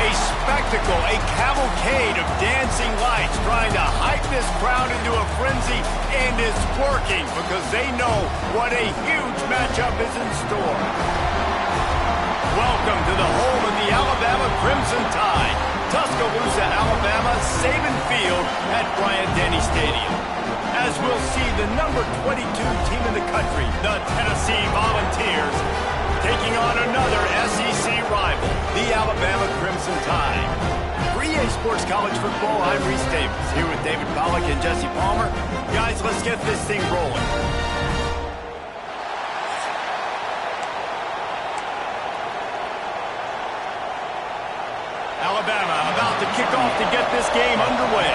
A spectacle, a cavalcade of dancing lights trying to hype this crowd into a frenzy, and it's working because they know what a huge matchup is in store. Welcome to the home of the Alabama Crimson Tide, Tuscaloosa, Alabama, Saban Field at Bryant-Denny Stadium. As we'll see the number 22 team in the country, the Tennessee Volunteers, taking on another SEC rival, the Alabama Crimson Tide. For EA Sports College Football, I'm Reese Davis, here with David Pollack and Jesse Palmer. Guys, let's get this thing rolling. Alabama about to kick off to get this game underway.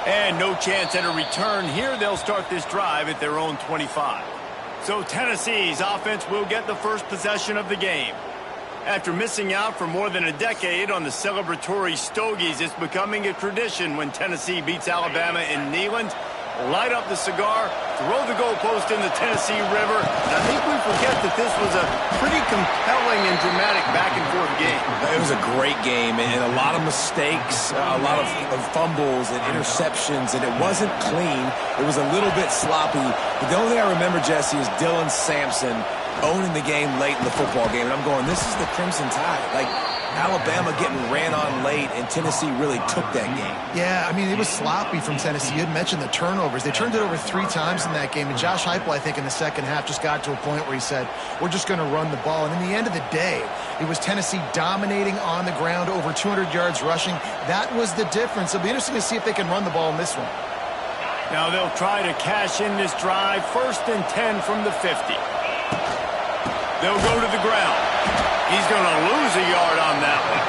And no chance at a return here. They'll start this drive at their own 25. So Tennessee's offense will get the first possession of the game. After missing out for more than a decade on the celebratory Stogies, it's becoming a tradition when Tennessee beats Alabama in Neyland. Light up the cigar, throw the goalpost in the Tennessee River. And I think we forget that this was a pretty compelling and dramatic back-and-forth game. It was a great game, and a lot of mistakes, a lot of fumbles and interceptions, and it wasn't clean. It was a little bit sloppy. But the only thing I remember, Jesse, is Dylan Sampson owning the game late in the football game. And I'm going, this is the Crimson Tide. Like, Alabama getting ran on late, and Tennessee really took that game. Yeah, I mean, it was sloppy from Tennessee. You had mentioned the turnovers. They turned it over 3 times in that game, and Josh Heupel, I think, in the second half just got to a point where he said, we're just going to run the ball. And in the end of the day, it was Tennessee dominating on the ground, over 200 yards rushing. That was the difference. It'll be interesting to see if they can run the ball in this one. Now they'll try to cash in this drive. 1st and 10 from the 50. They'll go to the ground. He's going to lose a yard on that one.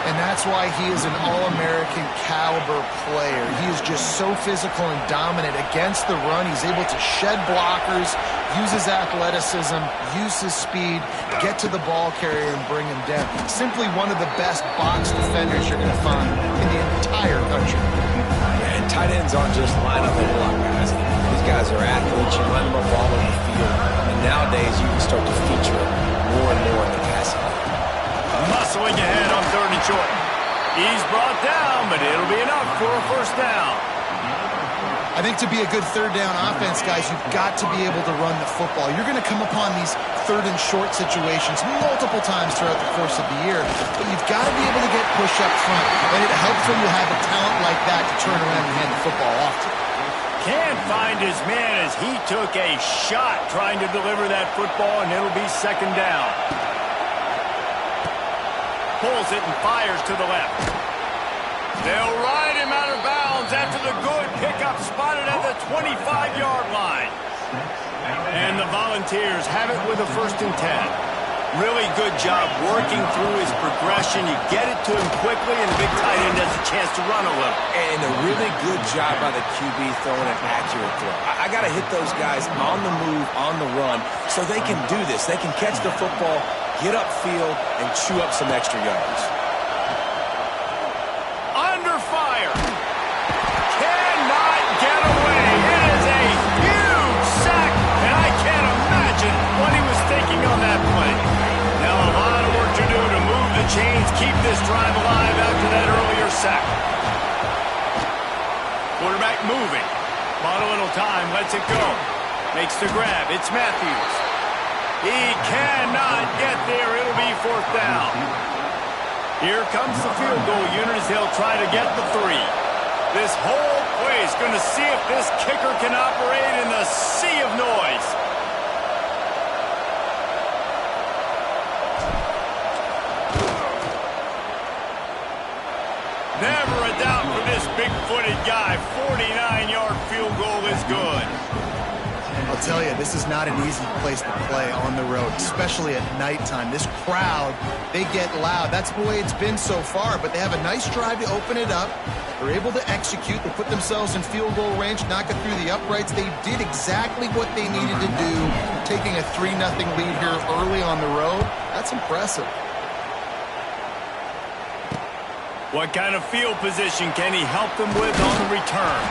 And that's why he is an All-American caliber player. He is just so physical and dominant against the run. He's able to shed blockers, use his athleticism, use his speed, get to the ball carrier and bring him down. Simply one of the best box defenders you're going to find in the entire country. Yeah, and tight ends aren't just line up and block guys. These guys are athletes. You line them up all over the field. And nowadays you can start to feature it more and more in the passing game. Muscling ahead on 3rd and short. He's brought down, but it'll be enough for a 1st down. I think to be a good 3rd down offense, guys, you've got to be able to run the football. You're going to come upon these 3rd and short situations multiple times throughout the course of the year, but you've got to be able to get push up front, and it helps when you have a talent like that to turn around and hand the football off to. Can't find his man as he took a shot trying to deliver that football, and it'll be 2nd down. Pulls it and fires to the left. They'll ride him out of bounds after the good pickup spotted at the 25-yard line. And the Volunteers have it with a 1st and 10. Really good job working through his progression. You get it to him quickly, and the big tight end has a chance to run a little. And a really good job by the QB throwing an accurate throw. I got to hit those guys on the move, on the run, so they can do this. They can catch the football, get upfield, and chew up some extra yards. Under fire. Cannot get away. It is a huge sack, and I can't imagine what he was thinking on that play. Now a lot of work to do to move the chains, keep this drive alive after that earlier sack. Quarterback moving. Bought a little time, lets it go. Makes the grab. It's Matthews. He cannot get there. It'll be 4th down. Here comes the field goal unit as they'll try to get the 3. This whole place going to see if this kicker can operate in the sea of noise. Never a doubt for this big-footed guy. 49-yard field goal is good. I'll tell you, this is not an easy place to play on the road, especially at nighttime. This crowd, they get loud. That's the way it's been so far, but they have a nice drive to open it up. They're able to execute. They put themselves in field goal range, knock it through the uprights. They did exactly what they needed to do, taking a 3-0 lead here early on the road. That's impressive. What kind of field position can he help them with on the return?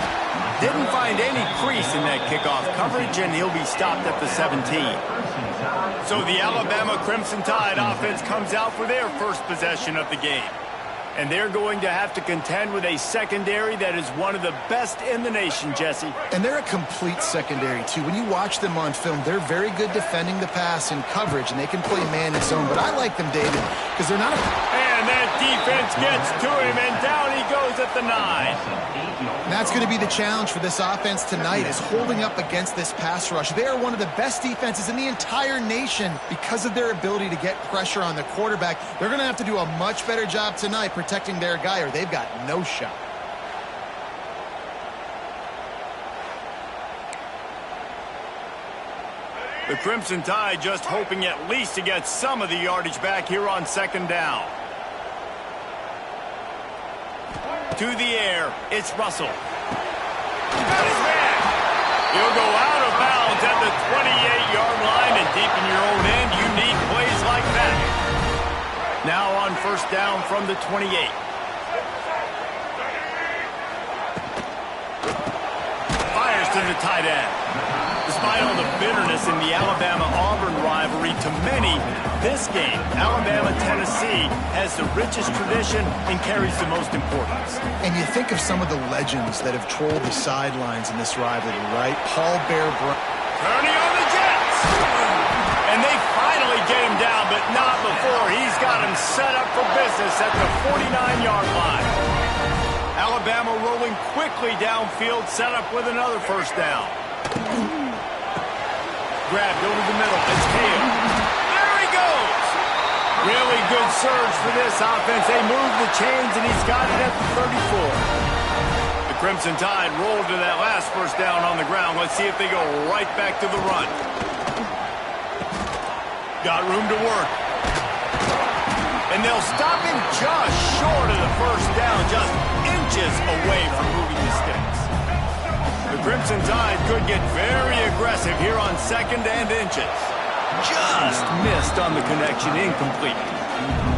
Didn't find any crease in that kickoff coverage, and he'll be stopped at the 17. So the Alabama Crimson Tide offense comes out for their first possession of the game. And they're going to have to contend with a secondary that is one of the best in the nation, Jesse. And they're a complete secondary, too. When you watch them on film, they're very good defending the pass and coverage, and they can play man and zone. But I like them, David, because they're not a... And that defense gets to him, and down he goes at the 9. And that's going to be the challenge for this offense tonight, is holding up against this pass rush. They are one of the best defenses in the entire nation because of their ability to get pressure on the quarterback. They're going to have to do a much better job tonight protecting their guy, or they've got no shot. The Crimson Tide just hoping at least to get some of the yardage back here on second down. To the air, it's Russell. Got his man. He'll go out of bounds at the 28-yard line, and deep in your own end, you need plays like that. Now on first down from the 28. Fires to the tight end. Despite all the bitterness in the Alabama-Auburn rivalry, to many, this game, Alabama-Tennessee, has the richest tradition and carries the most importance. And you think of some of the legends that have trolled the sidelines in this rivalry, right? Paul Bear Brown. Turning on the Jets. And they finally get him down, but not before he's got him set up for business at the 49-yard line. Alabama rolling quickly downfield, set up with another first down. Grabbed over the middle. It's Hale. There he goes. Really good surge for this offense. They move the chains, and he's got it at the 34. The Crimson Tide rolled to that last first down on the ground. Let's see if they go right back to the run. Got room to work. And they'll stop him just short of the first down, just inches away from moving the sticks. The Crimson Tide could get very aggressive here on second and inches. Just missed on the connection, incomplete.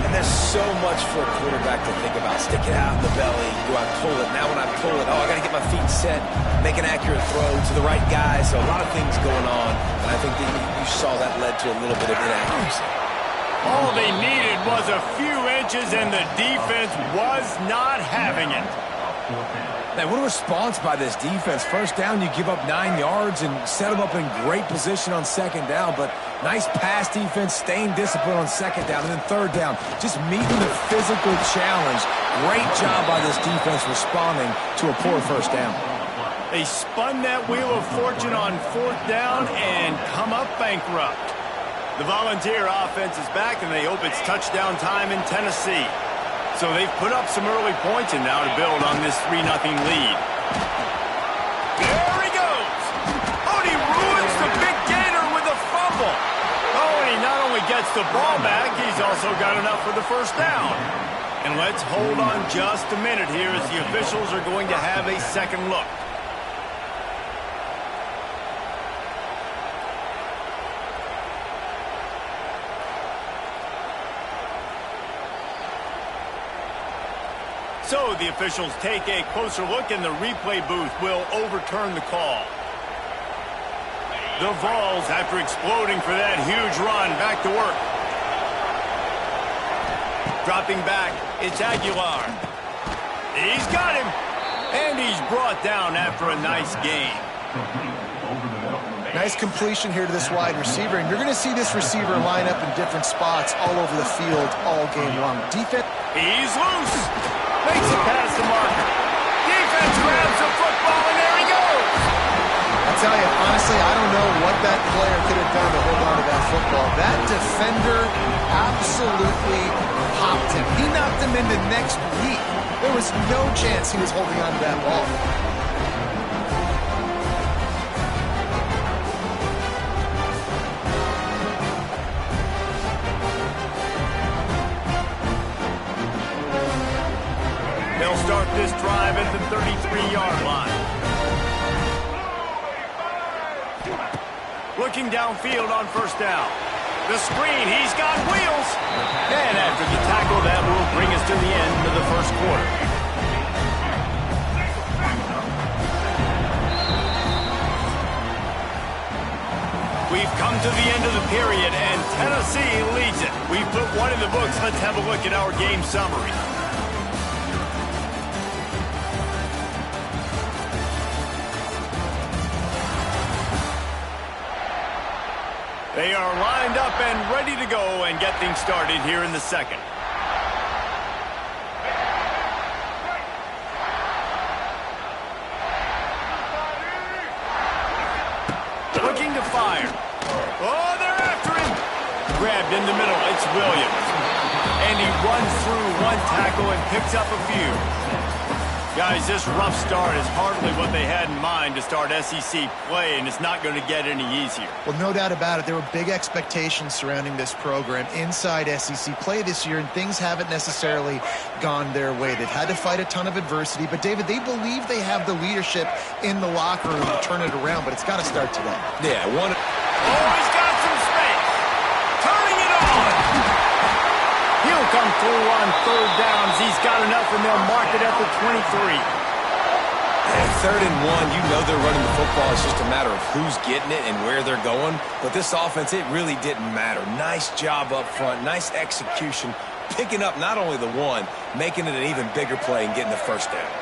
And there's so much for a quarterback to think about. Stick it out in the belly. Do I pull it? Now when I pull it, I got to get my feet set, make an accurate throw to the right guy. So a lot of things going on. And I think that you saw that led to a little bit of inaccuracy. All they needed was a few inches, and the defense was not having it. Man, what a response by this defense. First down, you give up 9 yards and set them up in great position on second down. But nice pass defense, staying disciplined on second down. And then third down, just meeting the physical challenge. Great job by this defense responding to a poor first down. They spun that wheel of fortune on fourth down and come up bankrupt. The Volunteer offense is back, and they hope it's touchdown time in Tennessee. So they've put up some early points, and now to build on this 3-0 lead. There he goes! Oh, and he ruins the big gainer with a fumble. Oh, and he not only gets the ball back, he's also got enough for the first down. And let's hold on just a minute here as the officials are going to have a second look. So the officials take a closer look, and the replay booth will overturn the call. The Vols, after exploding for that huge run, back to work. Dropping back, it's Aguilar. He's got him, and he's brought down after a nice gain. Nice completion here to this wide receiver, and you're going to see this receiver line up in different spots all over the field all game long. Defense. He's loose. Makes it past the marker. Defense grabs the football, and there he goes. I tell you, honestly, I don't know what that player could have done to hold on to that football. That defender absolutely popped him. He knocked him into next week. There was no chance he was holding on to that ball. They'll start this drive at the 33-yard line. Looking downfield on first down. The screen, he's got wheels. And after the tackle, that will bring us to the end of the first quarter. We've come to the end of the period, and Tennessee leads it. We've put one in the books. Let's have a look at our game summary. They are lined up and ready to go and get things started here in the second. Looking to fire. Oh, they're after him. Grabbed in the middle. It's Williams. And he runs through one tackle and picks up a few. Guys, this rough start is hardly what they had in mind to start SEC play, and it's not going to get any easier. Well, no doubt about it. There were big expectations surrounding this program inside SEC play this year, and things haven't necessarily gone their way. They've had to fight a ton of adversity, but, David, they believe they have the leadership in the locker room to turn it around, but it's got to start today. Yeah, Oh, he's got some space. Turning it on. He'll come through on third downs. He's got enough, and they'll mark it at the 23. And 3rd and 1, you know they're running the football. It's just a matter of who's getting it and where they're going. But this offense, it really didn't matter. Nice job up front, nice execution, picking up not only the one, making it an even bigger play and getting the first down.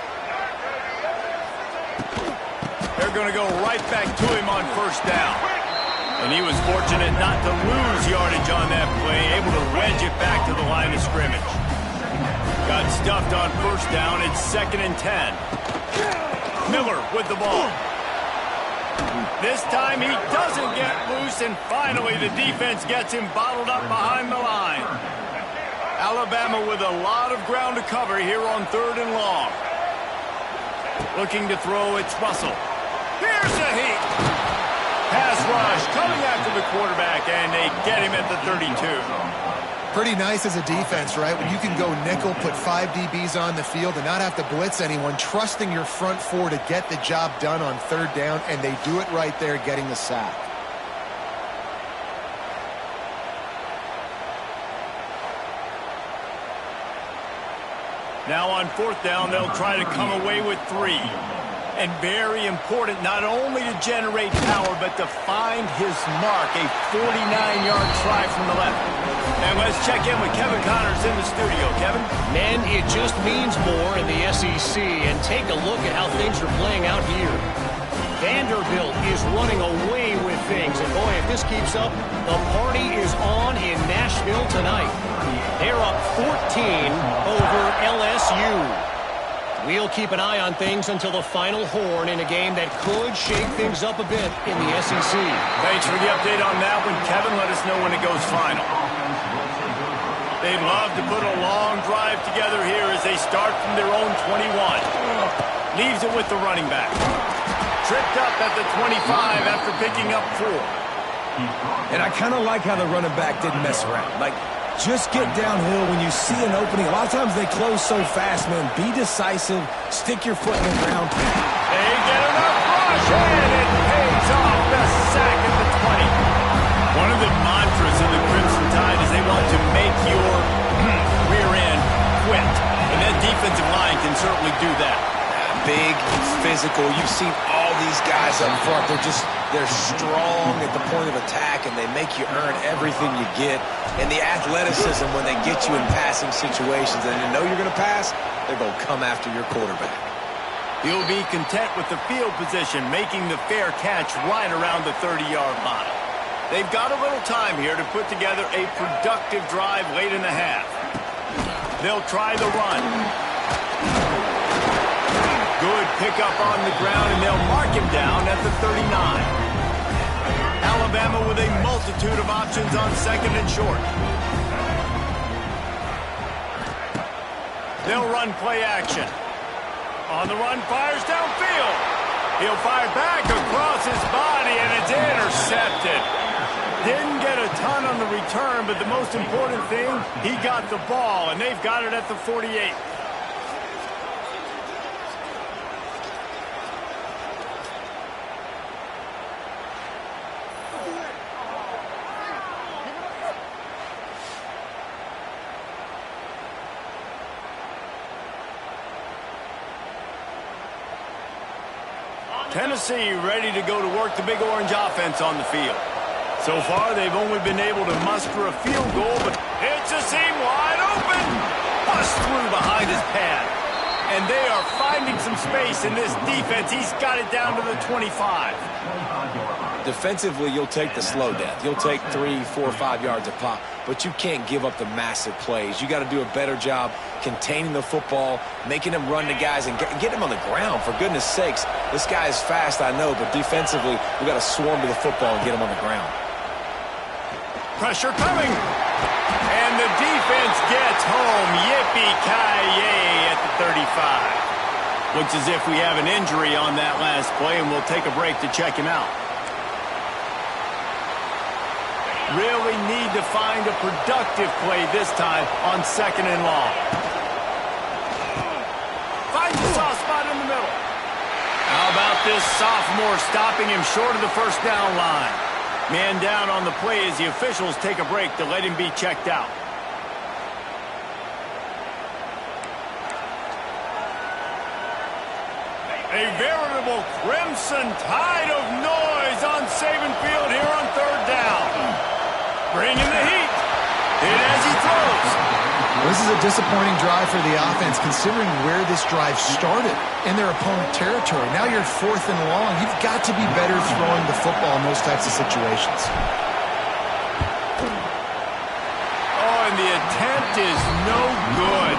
They're going to go right back to him on first down. And he was fortunate not to lose yardage on that play, able to wedge it back to the line of scrimmage. Got stuffed on first down. It's 2nd and 10. Miller with the ball. This time he doesn't get loose, and finally the defense gets him bottled up behind the line. Alabama with a lot of ground to cover here on 3rd and long. Looking to throw, it's Russell. Here's a heat. Pass rush coming after the quarterback, and they get him at the 32. Pretty nice as a defense, right? When you can go nickel, put 5 DBs on the field and not have to blitz anyone, trusting your front four to get the job done on 3rd down, and they do it right there, getting the sack. Now on 4th down, they'll try to come away with 3. And very important, not only to generate power, but to find his mark, a 49-yard try from the left. And let's check in with Kevin Connors in the studio. Kevin? Man, it just means more in the SEC, and take a look at how things are playing out here. Vanderbilt is running away with things, and boy, if this keeps up, the party is on in Nashville tonight. They're up 14 over LSU. We'll keep an eye on things until the final horn in a game that could shake things up a bit in the SEC. Thanks for the update on that one, Kevin. Let us know when it goes final. They'd love to put a long drive together here as they start from their own 21. Leaves it with the running back. Tripped up at the 25 after picking up 4. And I kind of like how the running back didn't mess around. Like, just get downhill when you see an opening. A lot of times they close so fast, man. Be decisive. Stick your foot in the ground. They get enough rush, and it pays off. The sack at the 20. One of the mantras of the Crimson Tide is they want to make your rear end quit. And that defensive line can certainly do that. Big, physical. You've seen all these guys up front. They're strong at the point of attack, and they make you earn everything you get. And the athleticism when they get you in passing situations and you know you're going to pass, they're going to come after your quarterback. He'll be content with the field position, making the fair catch right around the 30-yard line. They've got a little time here to put together a productive drive late in the half. They'll try the run. Good pickup on the ground, and they'll mark him down at the 39. Alabama with a multitude of options on 2nd and short. They'll run play action. On the run, fires downfield. He'll fire back across his body, and it's intercepted. Didn't get a ton on the return, but the most important thing, he got the ball, and they've got it at the 48. Tennessee ready to go to work the Big Orange offense on the field. So far, they've only been able to muster a field goal, but it's a seam wide open. Bust through behind his pad. And they are finding some space in this defense. He's got it down to the 25. Defensively, you'll take the slow death. You'll take 3, 4, 5 yards a pop, but you can't give up the massive plays. You got to do a better job containing the football, making them run to guys, and get him on the ground. For goodness sakes, this guy is fast, I know, but defensively, we got to swarm to the football and get him on the ground. Pressure coming. And the defense gets home. Yippee-ki-yay at the 35. Looks as if we have an injury on that last play, and we'll take a break to check him out. Really need to find a productive play this time on 2nd and long. Finds a soft spot in the middle. How about this sophomore stopping him short of the first down line? Man down on the play as the officials take a break to let him be checked out. A veritable crimson tide of noise on Saban Field here on 3rd down. Bringing the heat. In as he throws. This is a disappointing drive for the offense, considering where this drive started in their opponent territory. Now you're 4th and long. You've got to be better throwing the football in those types of situations. Oh, and the attempt is no good.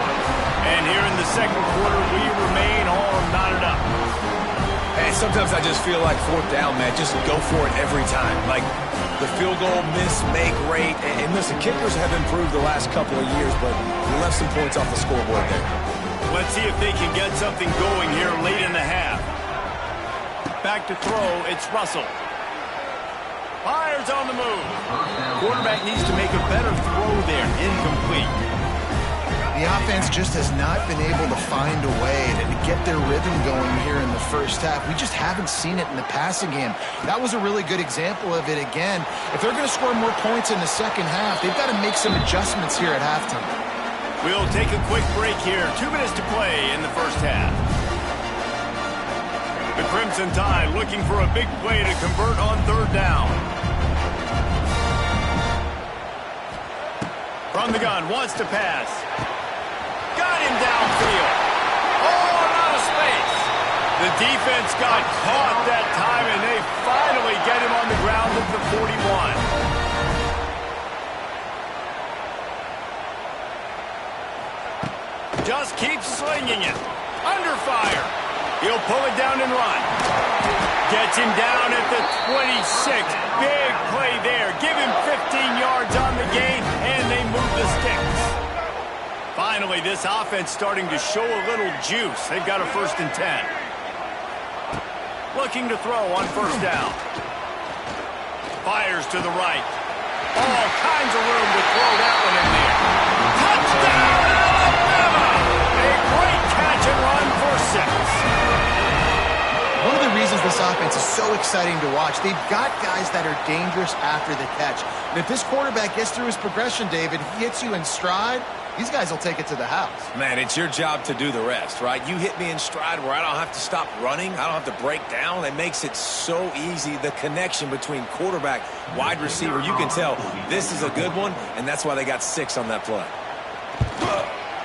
And here in the 2nd quarter, we remain all knotted up. Hey, sometimes I just feel like 4th down, man. Just go for it every time. Like, the field goal miss-make rate. And listen, kickers have improved the last couple of years, but we left some points off the scoreboard there. Let's see if they can get something going here late in the half. Back to throw, it's Russell. Fires on the move. Quarterback needs to make a better throw there. Incomplete. The offense just has not been able to find a way to get their rhythm going here in the first half. We just haven't seen it in the passing game. That was a really good example of it again. If they're going to score more points in the second half, they've got to make some adjustments here at halftime. We'll take a quick break here. 2 minutes to play in the first half. The Crimson Tide looking for a big play to convert on 3rd down. From the gun, wants to pass. Got him downfield. Oh, out of space. The defense got caught that time, and they finally get him on the ground at the 41. Just keeps slinging it. Under fire. He'll pull it down and run. Gets him down at the 26. Big play there. Give him 15 yards on the gain, and they move the sticks. Finally, this offense starting to show a little juice. They've got a 1st and 10. Looking to throw on 1st down. Fires to the right. All kinds of room to throw that one in there. Touchdown, Alabama! A great catch and run for 6. One of the reasons this offense is so exciting to watch, they've got guys that are dangerous after the catch. And if this quarterback gets through his progression, David, he hits you in stride, these guys will take it to the house. Man, it's your job to do the rest, right? You hit me in stride where I don't have to stop running. I don't have to break down. It makes it so easy. The connection between quarterback, wide receiver, you can tell this is a good one, and that's why they got 6 on that play.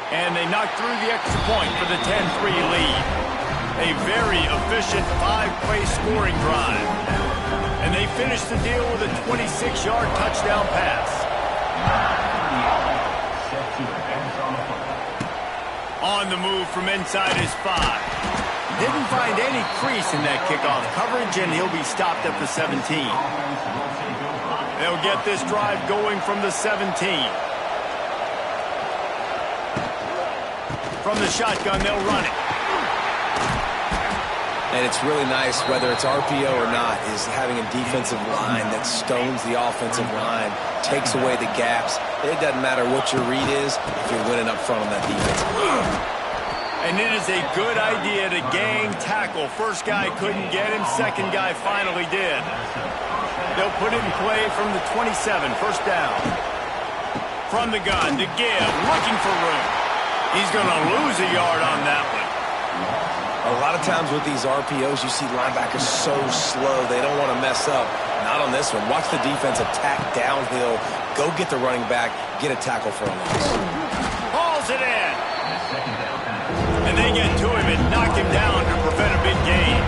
And they knocked through the extra point for the 10-3 lead. A very efficient 5-play scoring drive. And they finished the deal with a 26-yard touchdown pass. On the move from inside his 5. Didn't find any crease in that kickoff coverage, and he'll be stopped at the 17. They'll get this drive going from the 17. From the shotgun, they'll run it. And it's really nice, whether it's RPO or not, is having a defensive line that stones the offensive line, takes away the gaps. It doesn't matter what your read is if you're winning up front on that defense. And it is a good idea to gang tackle. First guy couldn't get him, second guy finally did. They'll put it in play from the 27, 1st down. From the gun to give, looking for room. He's going to lose a yard on that one. A lot of times with these RPOs, you see linebackers so slow, they don't want to mess up. Not on this one. Watch the defense attack downhill, go get the running back, get a tackle for a loss. Hauls it in. And they get to him and knock him down to prevent a big gain.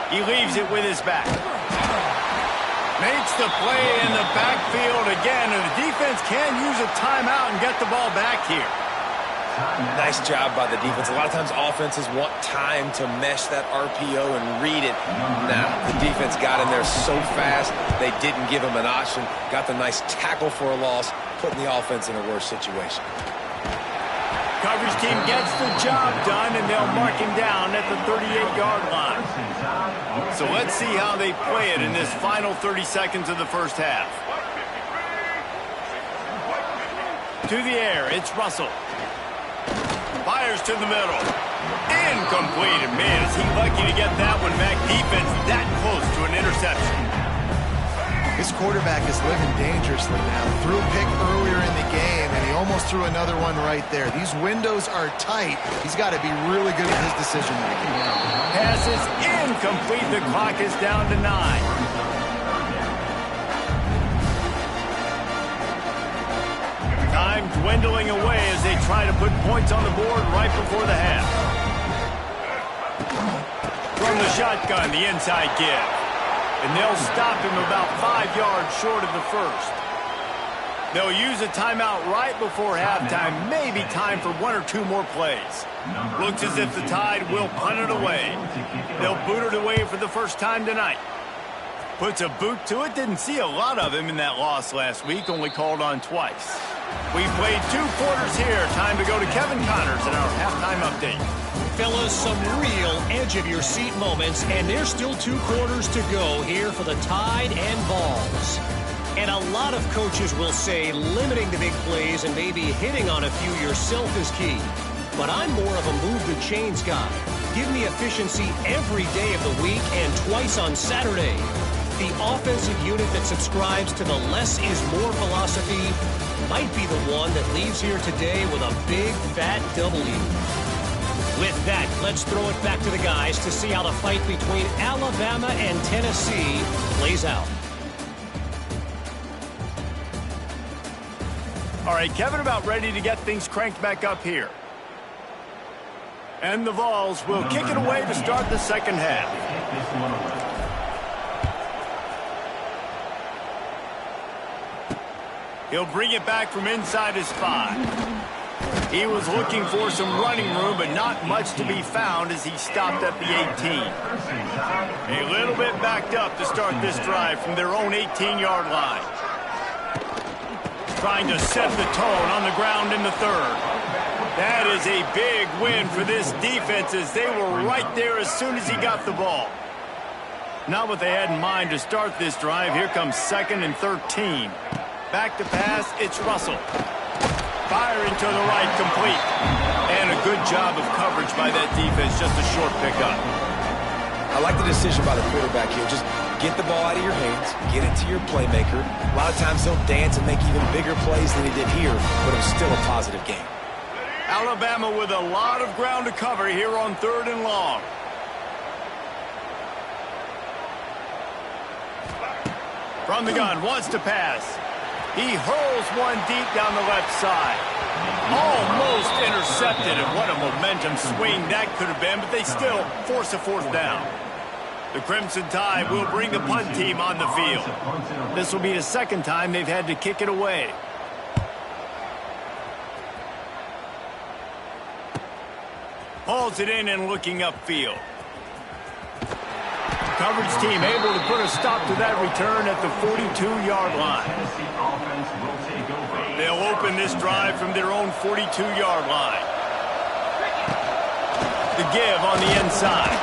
He leaves it with his back. Makes the play in the backfield again, and the defense can use a timeout and get the ball back here. Nice job by the defense. A lot of times offenses want time to mesh that RPO and read it. Nah, the defense got in there so fast, they didn't give him an option. Got the nice tackle for a loss, putting the offense in a worse situation. Coverage team gets the job done, and they'll mark him down at the 38-yard line. So let's see how they play it in this final 30 seconds of the first half. To the air, it's Russell. Fires to the middle. Incomplete. And man, is he lucky to get that one back. Defense that close to an interception. This quarterback is living dangerously now. Threw a pick earlier in the game, and he almost threw another one right there. These windows are tight. He's got to be really good at his decision-making. Pass is incomplete. The clock is down to 9. Time dwindling away as they try to put points on the board right before the half. From the shotgun, the inside give. And they'll stop him about 5 yards short of the first. They'll use a timeout right before halftime. Maybe time for 1 or 2 more plays. Looks as if the Tide will punt it away. They'll boot it away for the first time tonight. Puts a boot to it. Didn't see a lot of him in that loss last week. Only called on twice. We played 2 quarters here. Time to go to Kevin Connors in our halftime update. Fellas, some real edge-of-your-seat moments, and there's still 2 quarters to go here for the Tide and Vols. And a lot of coaches will say limiting the big plays and maybe hitting on a few yourself is key. But I'm more of a move-the-chains guy. Give me efficiency every day of the week and twice on Saturday. The offensive unit that subscribes to the less is more philosophy might be the one that leaves here today with a big, fat W. With that, let's throw it back to the guys to see how the fight between Alabama and Tennessee plays out. All right, Kevin, about ready to get things cranked back up here. And the Vols will kick it away to start the second half. He'll bring it back from inside his 5. He was looking for some running room, but not much to be found as he stopped at the 18. A little bit backed up to start this drive from their own 18-yard line. Trying to set the tone on the ground in the 3rd. That is a big win for this defense as they were right there as soon as he got the ball. Not what they had in mind to start this drive. Here comes 2nd and 13. Back to pass, it's Russell. Firing to the right, complete. And a good job of coverage by that defense, just a short pickup. I like the decision by the quarterback here. Just get the ball out of your hands, get it to your playmaker. A lot of times he'll dance and make even bigger plays than he did here, but it was still a positive game. Alabama with a lot of ground to cover here on 3rd and long. From the gun, wants to pass. He hurls one deep down the left side. Almost intercepted, and what a momentum swing that could have been, but they still force a 4th down. The Crimson Tide will bring the punt team on the field. This will be the 2nd time they've had to kick it away. Hauls it in and looking upfield. Coverage team able to put a stop to that return at the 42-yard line. They'll open this drive from their own 42-yard line. The give on the inside.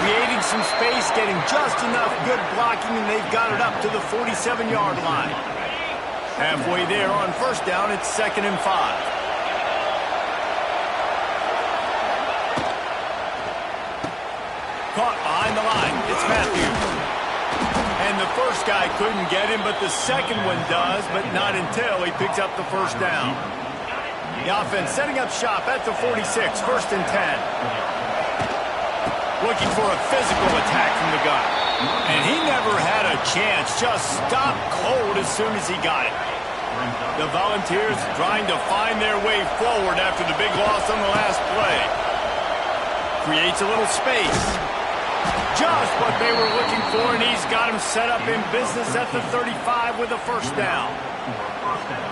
Creating some space, getting just enough good blocking, and they've got it up to the 47-yard line. Halfway there on 1st down, it's 2nd and 5. Caught behind the line. It's Matthews. guy couldn't get him, but the second one does, but not until he picks up the first down. The offense setting up shop at the 46, 1st and 10. Looking for a physical attack from the gun. And he never had a chance, just stopped cold as soon as he got it. The Volunteers trying to find their way forward after the big loss on the last play. Creates a little space. Just what they were looking for, and he's got him set up in business at the 35 with a first down.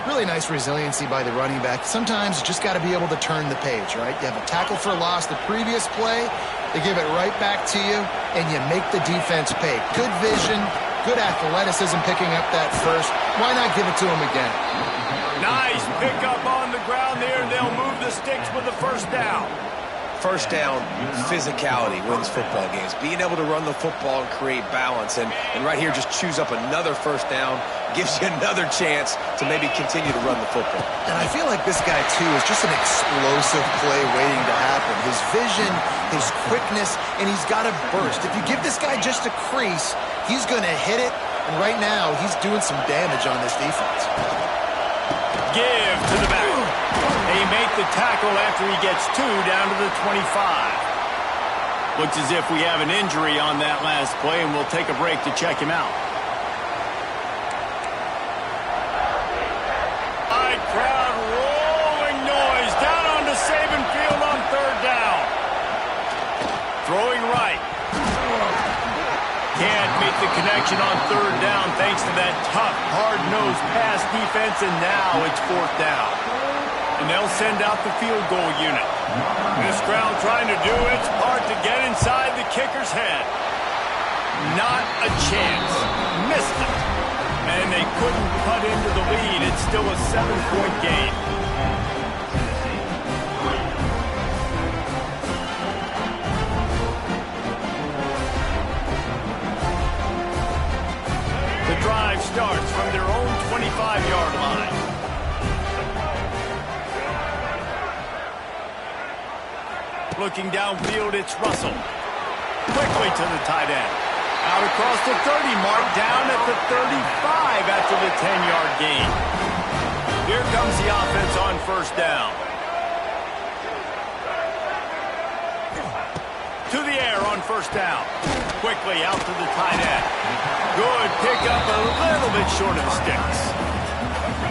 Really nice resiliency by the running back. Sometimes you just got to be able to turn the page, right? You have a tackle for loss the previous play, they give it right back to you, and you make the defense pay. Good vision, good athleticism picking up that first. Why not give it to him again? Nice pickup on the ground there. They'll move the sticks with the first down. First down, physicality wins football games. Being able to run the football and create balance. And right here, just choose up another first down, gives you another chance to maybe continue to run the football. And I feel like this guy, too, is just an explosive play waiting to happen. His vision, his quickness, and he's got a burst. If you give this guy just a crease, he's going to hit it. And right now, he's doing some damage on this defense. Give to the back. They make the tackle after he gets 2 down to the 25. Looks as if we have an injury on that last play, and we'll take a break to check him out. High crowd, rolling noise down onto Saban Field on 3rd down. Throwing right. Can't make the connection on 3rd down thanks to that tough, hard-nosed pass defense, and now it's 4th down. And they'll send out the field goal unit. This crowd trying to do its part to get inside the kicker's head. Not a chance. Missed it. And they couldn't cut into the lead. It's still a 7-point game. The drive starts from their own 25-yard line. Looking downfield, it's Russell. Quickly to the tight end. Out across the 30 mark, down at the 35 after the 10-yard gain. Here comes the offense on 1st down. To the air on 1st down. Quickly out to the tight end. Good pickup, a little bit short of the sticks.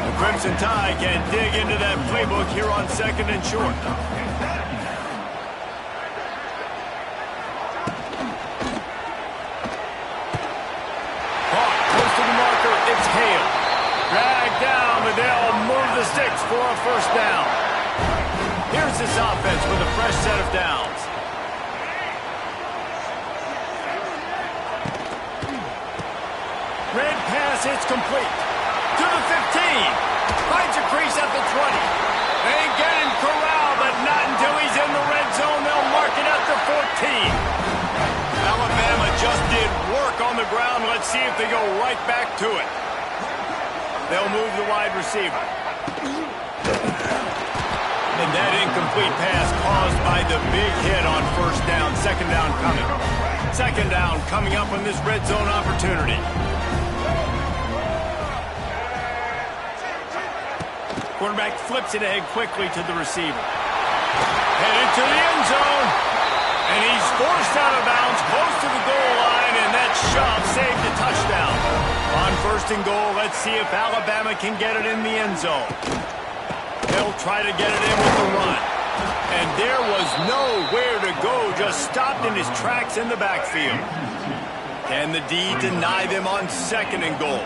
The Crimson Tide can dig into that playbook here on 2nd and short. It's Hale. Dragged down, but they'll move the sticks for a first down. Here's this offense with a fresh set of downs. Red pass, it's complete. To the 15. Finds a crease at the 20. They get him corralled, but not until he's in the red zone. They'll mark it at the 14. Alabama just did work on the ground. Let's see if they go right back to it. They'll move the wide receiver. And that incomplete pass caused by the big hit on 1st down. 2nd down coming. 2nd down coming up on this red zone opportunity. Quarterback flips it ahead quickly to the receiver. Headed to the end zone. And he's forced out of bounds close to the goal line, and that shove saved a touchdown. On 1st and goal, let's see if Alabama can get it in the end zone. They'll try to get it in with the run. And there was nowhere to go, just stopped in his tracks in the backfield. Can the D deny them on 2nd and goal?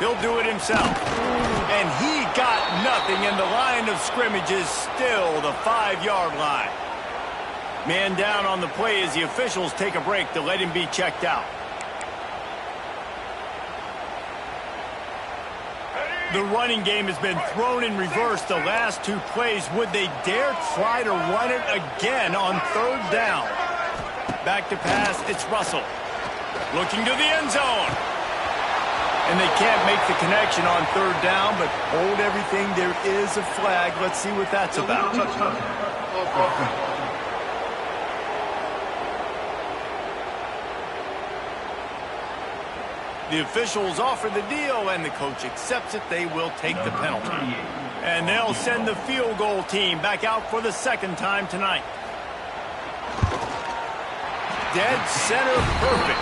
He'll do it himself. And he got nothing, and the line of scrimmage is still the 5-yard line. Man down on the play as the officials take a break to let him be checked out. The running game has been thrown in reverse the last 2 plays. Would they dare try to run it again on 3rd down? Back to pass, it's Russell. Looking to the end zone. And they can't make the connection on 3rd down, but hold everything. There is a flag. Let's see what that's about. The officials offer the deal, and the coach accepts it. They will take the penalty. And they'll send the field goal team back out for the second time tonight. Dead center perfect.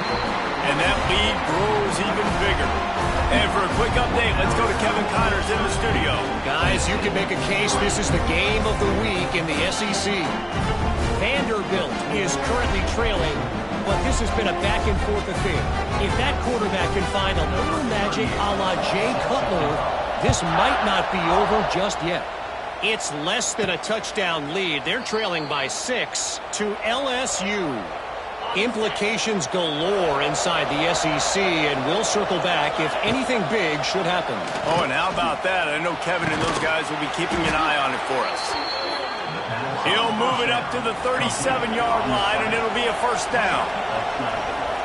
And that lead grows even bigger. And for a quick update, let's go to Kevin Connors in the studio. Guys, you can make a case this is the game of the week in the SEC. Vanderbilt is currently trailing, but this has been a back-and-forth affair. If that quarterback can find a little magic a la Jay Cutler, this might not be over just yet. It's less than a touchdown lead. They're trailing by 6 to LSU. Implications galore inside the SEC, and we'll circle back if anything big should happen. Oh, and how about that? I know Kevin and those guys will be keeping an eye on it for us. He'll move it up to the 37-yard line, and it'll be a first down.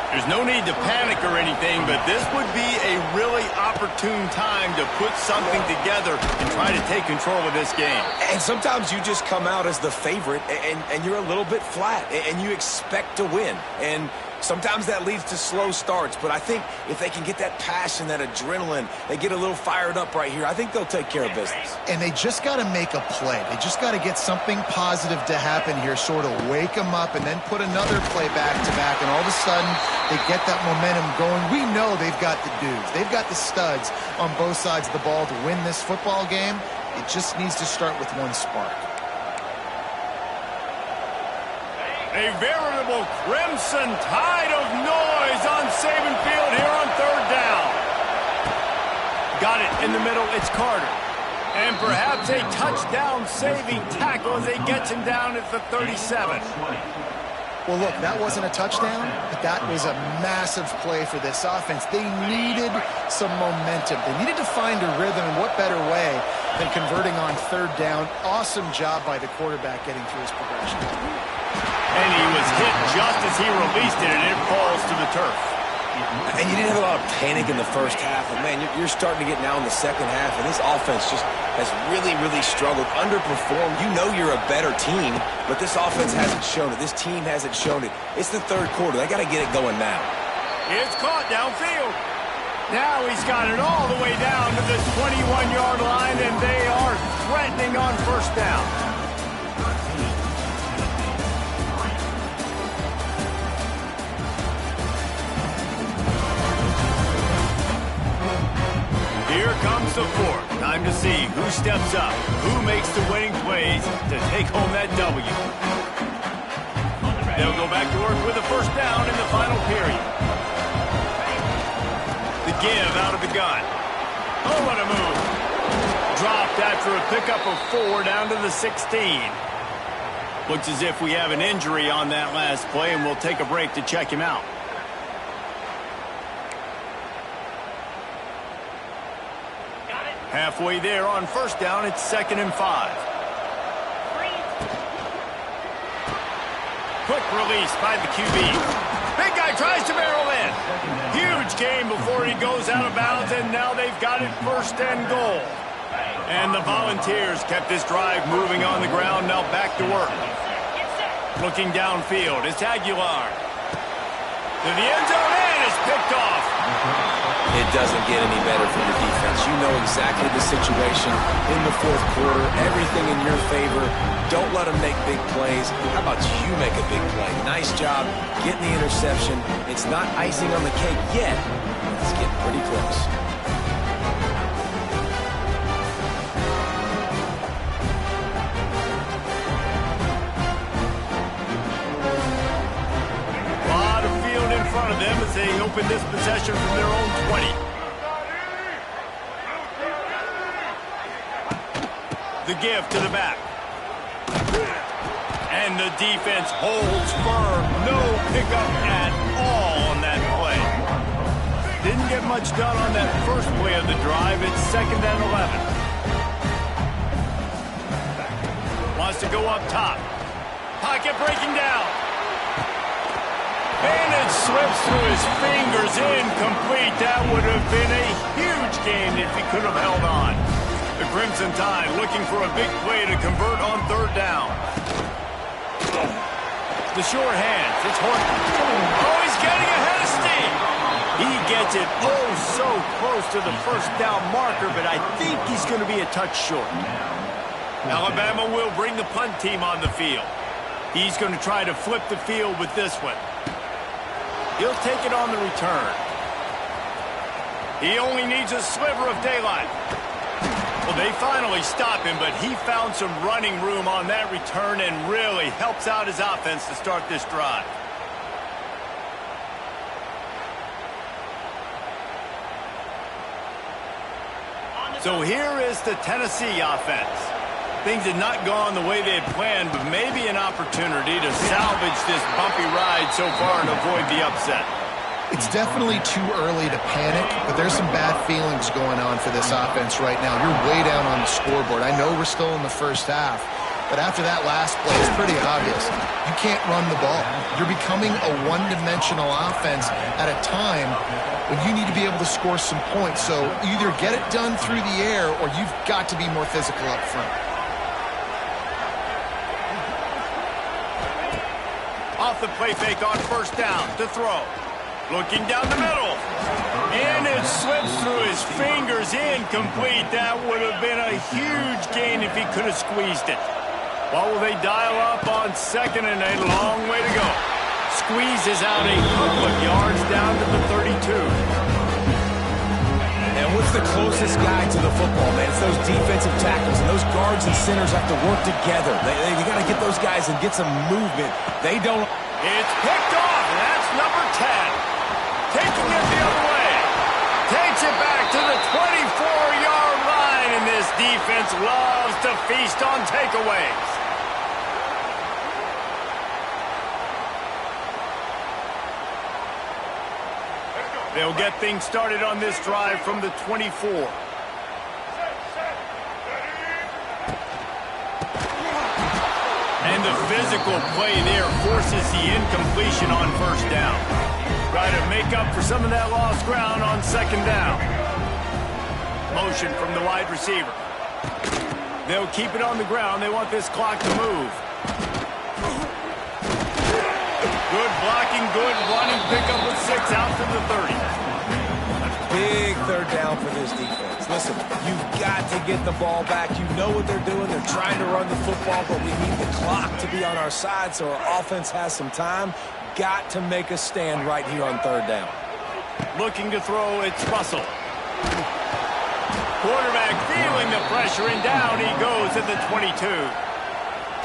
There's no need to panic or anything, but this would be a really opportune time to put something together and try to take control of this game. And sometimes you just come out as the favorite, and you're a little bit flat, and you expect to win. And sometimes that leads to slow starts, but I think if they can get that passion, that adrenaline, they get a little fired up right here, I think they'll take care of business. And they just got to make a play. They just got to get something positive to happen here, sort of wake them up, and then put another play back-to-back, and all of a sudden they get that momentum going. We know they've got the dudes. They've got the studs on both sides of the ball to win this football game. It just needs to start with one spark. A veritable crimson tide of noise on Saban Field here on third down. Got it in the middle. It's Carter. And perhaps a touchdown-saving tackle as they get him down at the 37. Well, look, that wasn't a touchdown, but that was a massive play for this offense. They needed some momentum. They needed to find a rhythm, and what better way than converting on third down. Awesome job by the quarterback getting through his progression. And he was hit just as he released it, and it falls to the turf. And you didn't have a lot of panic in the first half, and man, you're starting to get now in the second half, and this offense just has really, really struggled, underperformed. You know you're a better team, but this offense hasn't shown it. This team hasn't shown it. It's the third quarter. They got to get it going now. It's caught downfield. Now he's got it all the way down to the 21-yard line, and they are threatening on first down. Here comes the fourth. Time to see who steps up, who makes the winning plays to take home that W. They'll go back to work with a first down in the final period. The give out of the gun. Oh, what a move. Dropped after a pickup of 4 down to the 16. Looks as if we have an injury on that last play, and we'll take a break to check him out. Halfway there on first down, it's 2nd and 5. Quick release by the QB. Big guy tries to barrel in. Huge game before he goes out of bounds, and now they've got it 1st and goal. And the Volunteers kept this drive moving on the ground, now back to work. Looking downfield, it's Aguilar. To the end zone, and it's picked off. It doesn't get any better for your defense. You know exactly the situation in the fourth quarter. Everything in your favor. Don't let them make big plays. How about you make a big play? Nice job getting the interception. It's not icing on the cake yet. It's getting pretty close. Of them as they open this possession from their own 20. The give to the back. And the defense holds firm. No pickup at all on that play. Didn't get much done on that first play of the drive. It's 2nd and 11. Wants to go up top. Pocket breaking down. And it slips through his fingers, incomplete. That would have been a huge game if he could have held on. The Crimson Tide looking for a big play to convert on third down. The short hands, it's Horton. Oh, he's getting ahead of steam. He gets it oh so close to the first down marker, but I think he's going to be a touch short. Alabama will bring the punt team on the field. He's going to try to flip the field with this one. He'll take it on the return. He only needs a sliver of daylight. Well, they finally stop him, but he found some running room on that return and really helps out his offense to start this drive. So here is the Tennessee offense. Things had not gone the way they had planned, but maybe an opportunity to salvage this bumpy ride so far and avoid the upset. It's definitely too early to panic, but there's some bad feelings going on for this offense right now. You're way down on the scoreboard. I know we're still in the first half, but after that last play, it's pretty obvious. You can't run the ball. You're becoming a one-dimensional offense at a time when you need to be able to score some points. So either get it done through the air or you've got to be more physical up front. Off the play fake on first down to throw. Looking down the middle. And it slips through his fingers, incomplete. That would have been a huge gain if he could have squeezed it. What will they dial up on second and a long way to go? Squeezes out a couple of yards down to the 32. And what's the closest guy to the football, man? It's those defensive tackles, and those guards and centers have to work together. They got to get those guys and get some movement. They don't. It's picked off, and that's number 10. Taking it the other way. Takes it back to the 24-yard line, and this defense loves to feast on takeaways. They'll get things started on this drive from the 24. And the physical play there forces the incompletion on first down. Try to make up for some of that lost ground on second down. Motion from the wide receiver. They'll keep it on the ground. They want this clock to move. Good blocking, good running, pickup with 6 out to the 30. Big third down for this defense. Listen, you've got to get the ball back. You know what they're doing. They're trying to run the football, but we need the clock to be on our side so our offense has some time. Got to make a stand right here on third down. Looking to throw, it's Russell. Quarterback feeling the pressure, and down he goes at the 22.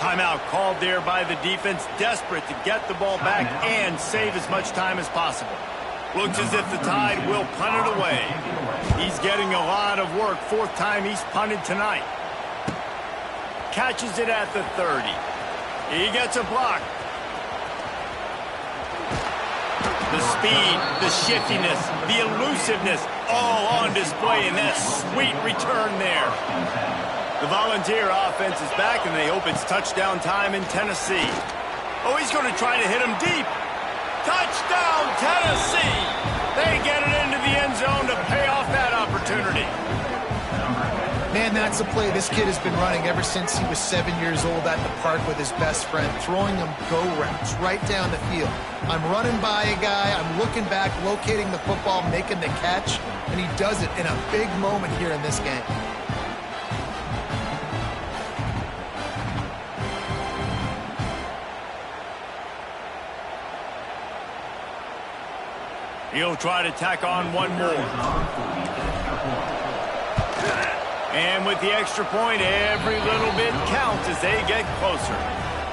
Timeout called there by the defense, desperate to get the ball back and save as much time as possible. Looks as if the Tide will punt it away. He's getting a lot of work. 4th time he's punted tonight. Catches it at the 30. He gets a block. The speed, the shiftiness, the elusiveness, all on display in that sweet return there. The Volunteer offense is back, and they hope it's touchdown time in Tennessee. Oh, he's going to try to hit him deep. Touchdown, Tennessee! They get it into the end zone to pay off that opportunity. Man, that's a play this kid has been running ever since he was 7 years old at the park with his best friend, throwing him go routes right down the field. I'm running by a guy, I'm looking back, locating the football, making the catch, and he does it in a big moment here in this game. He'll try to tack on one more. And with the extra point, every little bit counts as they get closer.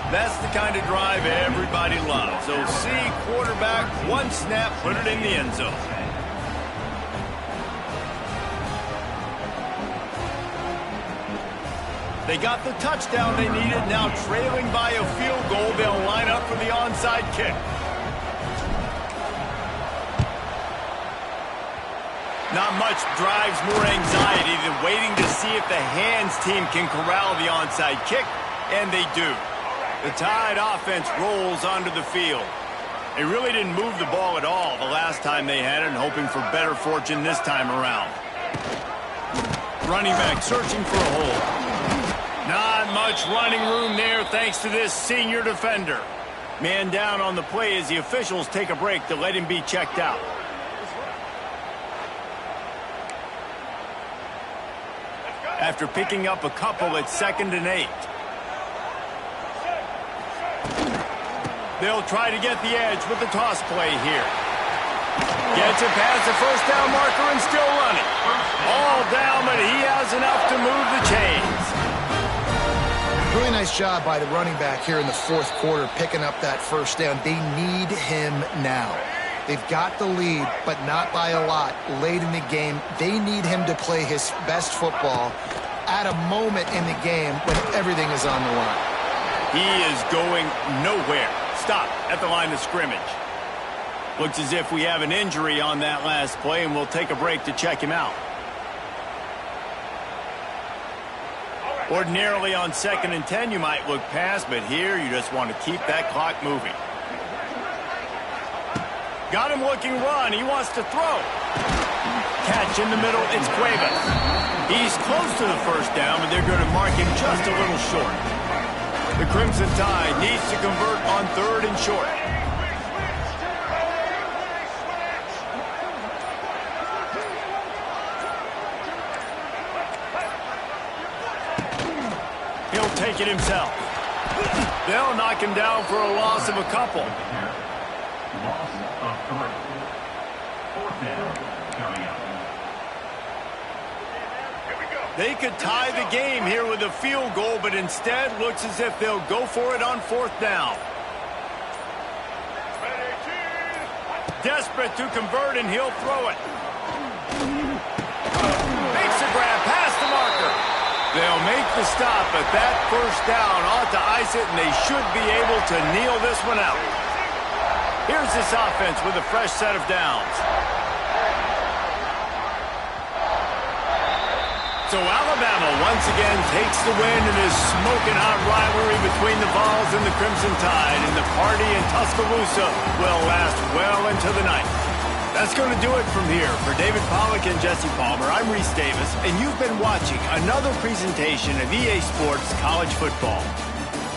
That's the kind of drive everybody loves. So see quarterback, one snap, put it in the end zone. They got the touchdown they needed. Now trailing by a field goal, they'll line up for the onside kick. Not much drives more anxiety than waiting to see if the hands team can corral the onside kick, and they do. The Tide offense rolls onto the field. They really didn't move the ball at all the last time they had it, and hoping for better fortune this time around. Running back searching for a hole. Not much running room there thanks to this senior defender. Man down on the play as the officials take a break to let him be checked out. after picking up a couple at 2nd and 8. They'll try to get the edge with the toss play here. Gets it past the first down marker and still running. All down, but he has enough to move the chains. Really nice job by the running back here in the fourth quarter, picking up that first down. They need him now. They've got the lead, but not by a lot late in the game. They need him to play his best football at a moment in the game when everything is on the line. He is going nowhere. Stop at the line of scrimmage. Looks as if we have an injury on that last play, and we'll take a break to check him out. Ordinarily on 2nd and 10, you might look past, but here you just want to keep that clock moving. Got him looking run. He wants to throw. Catch in the middle. It's Cuevas. He's close to the first down, but they're going to mark him just a little short. The Crimson Tide needs to convert on 3rd and short. He'll take it himself. They'll knock him down for a loss of a couple. They could tie the game here with a field goal, but instead looks as if they'll go for it on 4th down. Desperate to convert, and he'll throw it. Makes a grab past the marker. They'll make the stop, but that first down ought to ice it, and they should be able to kneel this one out. Here's this offense with a fresh set of downs. So Alabama once again takes the win in this smoking hot rivalry between the Vols and the Crimson Tide, and the party in Tuscaloosa will last well into the night. That's going to do it from here. For David Pollack and Jesse Palmer, I'm Reese Davis, and you've been watching another presentation of EA Sports College Football.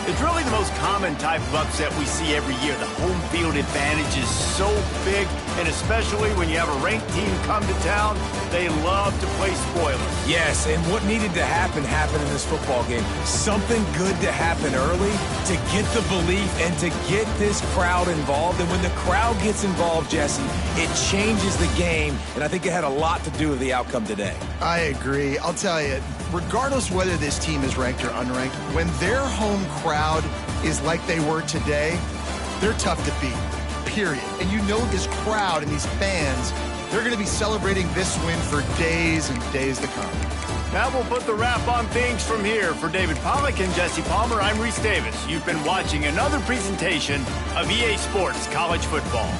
It's really the most common type of upset we see every year. The home field advantage is so big, and especially when you have a ranked team come to town, they love to play spoilers. Yes, and what needed to happen happened in this football game. Something good to happen early to get the belief and to get this crowd involved. And when the crowd gets involved, Jesse, it changes the game, and I think it had a lot to do with the outcome today. I agree. I'll tell you, regardless whether this team is ranked or unranked, when their home crowd is like they were today, they're tough to beat, period. And you know this crowd and these fans, they're going to be celebrating this win for days and days to come. That will put the wrap on things from here. For David Pollack and Jesse Palmer, I'm Reese Davis. You've been watching another presentation of EA Sports College Football.